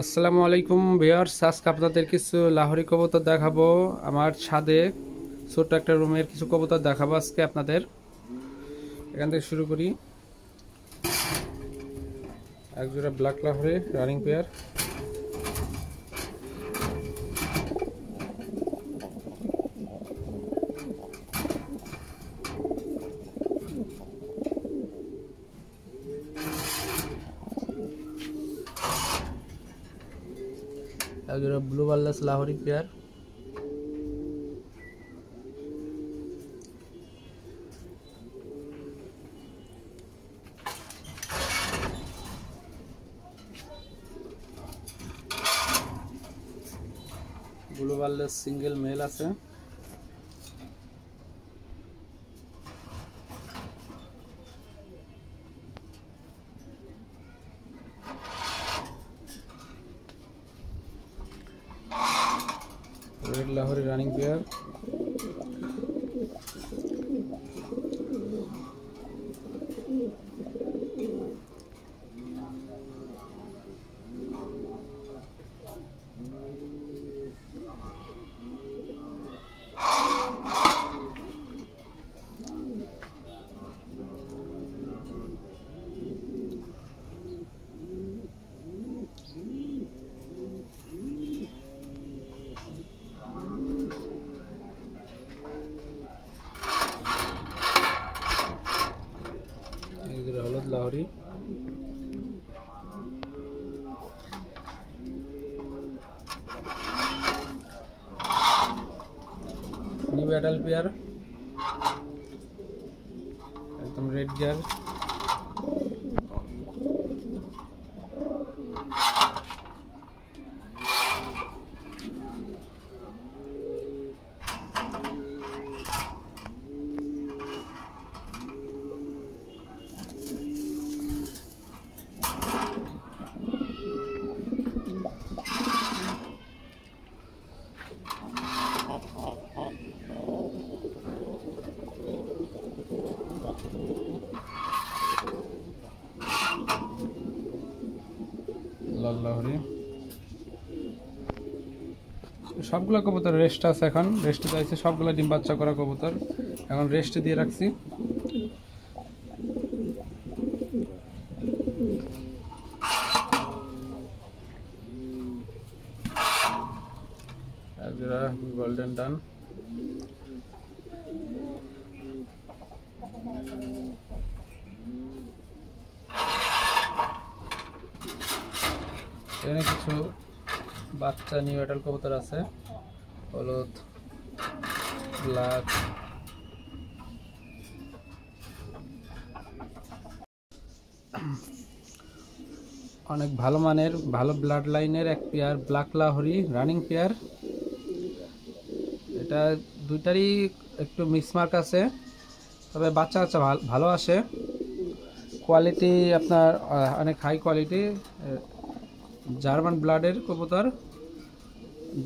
আসসালামু আলাইকুম ভিউয়ার্স, আজকে আপনাদের কিছু লাহোরি কবুতর দেখাবো। আমার ছাদে ছোট্ট একটা রুমের কিছু কবুতর দেখাবো আজকে আপনাদের। এখান থেকে শুরু করি। একজোড়া ব্ল্যাক লাহোরি রানিং পেয়ার, একজোড়া blue বার্লেস Lahori pair, blue বার্লেস single male আছে, রেড লাহোরি রানিং পেয়ার, হলুদ লাহোরি, নিউ অ্যাডাল্ট পেয়ার, একদম রেড গিয়ার, লাল লাহোরি। সবগুলো কবুতর রেস্ট আছে, এখন রেস্টে চাইছে। সবগুলো ডিম বাচ্চা করা কবুতর এখন রেস্টে দিয়ে রাখছি। একজোড়া গোল্ডেন ডান, এখানে কিছু বাচ্চা নিউ অ্যাডাল্ট কবুতর আছে, হলুদ, ব্ল্যাক, অনেক ভালো মানের ভালো ব্লাড লাইনের এক pair black Lahori running pair. এটা দুইটারই একটু মিসমার্ক আছে, তবে বাচ্চা কাচ্চা ভালো আসে। কোয়ালিটি আপনার অনেক হাই কোয়ালিটি জার্মান ব্লাডের কবুতর।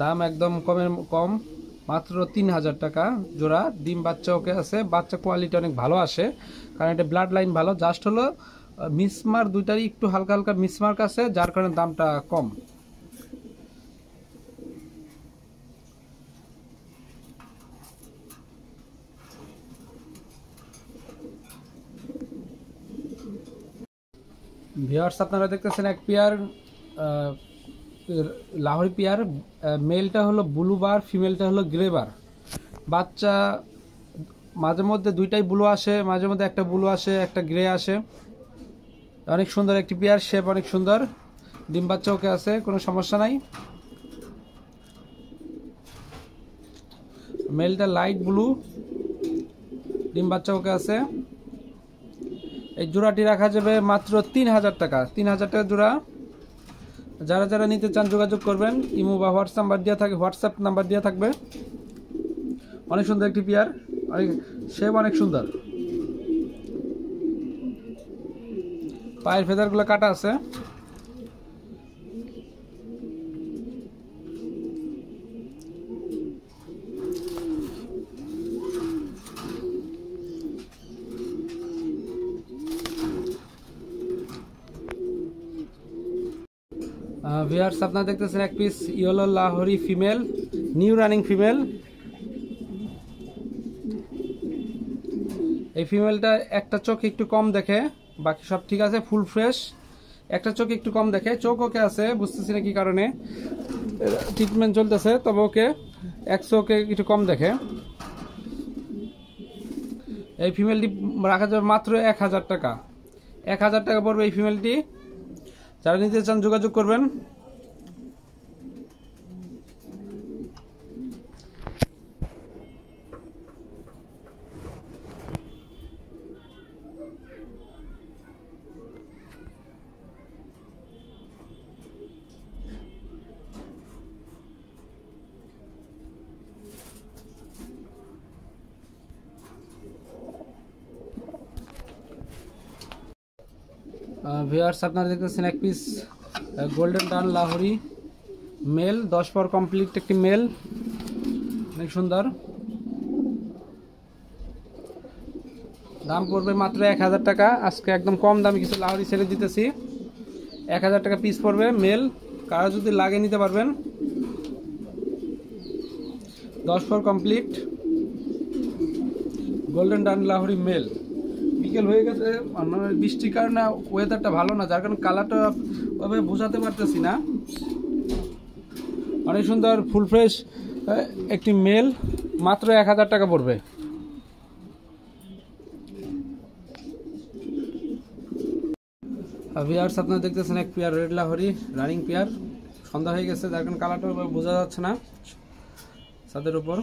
দাম একদম কম, মাত্র 3000 টাকা জোড়া। ডিম বাচ্চা ওকে আছে, বাচ্চা কোয়ালিটি অনেক ভালো আসে, কারণ এটা ব্লাড লাইন ভালো। জাস্ট হলো মিসমার্ক দুইটারই একটু হালকা হালকা মিসমার্ক আছে, যার কারণে দামটা কম। ভিউয়ার্স, আপনারা দেখতেছেন এক পেয়ার লাহোরি পেয়ার। মেলটা হলো ব্লু বার, ফিমেলটা হলো গ্রে বার। বাচ্চা মাঝে মধ্যে দুইটাই ব্লু আসে, মাঝে মধ্যে একটা ব্লু আসে, একটা গ্রে আসে। অনেক সুন্দর একটি পেয়ার, শেপ অনেক সুন্দর। ডিম বাচ্চা ওকে আছে, কোনো সমস্যা নাই। মেলটা লাইট ব্লু, ডিম বাচ্চা ওকে আছে। এই জোড়াটি রাখা যাবে মাত্র 3000 টাকা। 3000 টাকা জোড়া। যারা যারা নিতে চান যোগাযোগ করবেন, ইমো বা হোয়াটসঅ্যাপ নাম্বার দেওয়া থাকবে। অনেক সুন্দর একটি পেয়ার, অনেক শেপ অনেক সুন্দর। পায়ের ফেদারগুলো কাটা আছে। ভিউয়ার্স আপনারা দেখতেছেন এক piece yellow Lahori female, new running female. এই ফিমেলটা একটা চোখ একটু কম দেখে, বাকি সব ঠিক আছে, ফুল ফ্রেশ। একটা চোখ একটু কম দেখে, চোখ ওকে আছে, বুঝতেছি না কি কারণে, ট্রিটমেন্ট চলতেছে, তবে ওকে এক চোখে একটু কম দেখে। এই ফিমেলটি রাখা যাবে মাত্র 1000 টাকা। 1000 টাকা পড়বে এই ফিমেলটি। যারা নিতে চান যোগাযোগ করবেন। ভিউয়ার্স আপনারা দেখতেছেন এক পিস গোল্ডেন ডান লাহোরি মেল, 10 পর কমপ্লিট একটি মেল, অনেক সুন্দর। দাম পড়বে মাত্র 1000 টাকা। আজকে একদম কম দামে কিছু লাহোরি ছেড়ে দিতেছি। 1000 টাকা পিস পড়বে মেল। কারো যদি লাগে নিতে পারবেন। 10 পর কমপ্লিট গোল্ডেন ডান লাহোরি মেল। বিকেল হয়ে গেছে, বৃষ্টির কারণে ওয়েদারটা ভালো না, যার কারণে কালারটা ওভাবে বোঝাতে পারতেছি না। অনেক সুন্দর ফুল ফ্রেশ একটি মেল, মাত্র 1000 টাকা পড়বে। ভিউয়ার্স আপনারা দেখতেছেন এক pair red Lahori running pair. সন্ধ্যা হয়ে গেছে, যার কারণে কালারটা বোঝা যাচ্ছে না ছাদের উপর।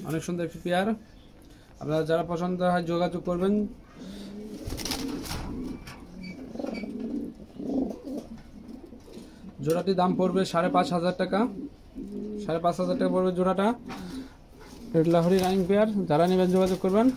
অনেক সুন্দর একটি পেয়ার। আপনারা যারা পছন্দ হয় যোগাযোগ করবেন। জোড়াটির দাম পড়বে 5500 টাকা। 5500 টাকা পড়বে জোড়াটা। Red Lahori running pair. যারা নেবেন যোগাযোগ করবেন।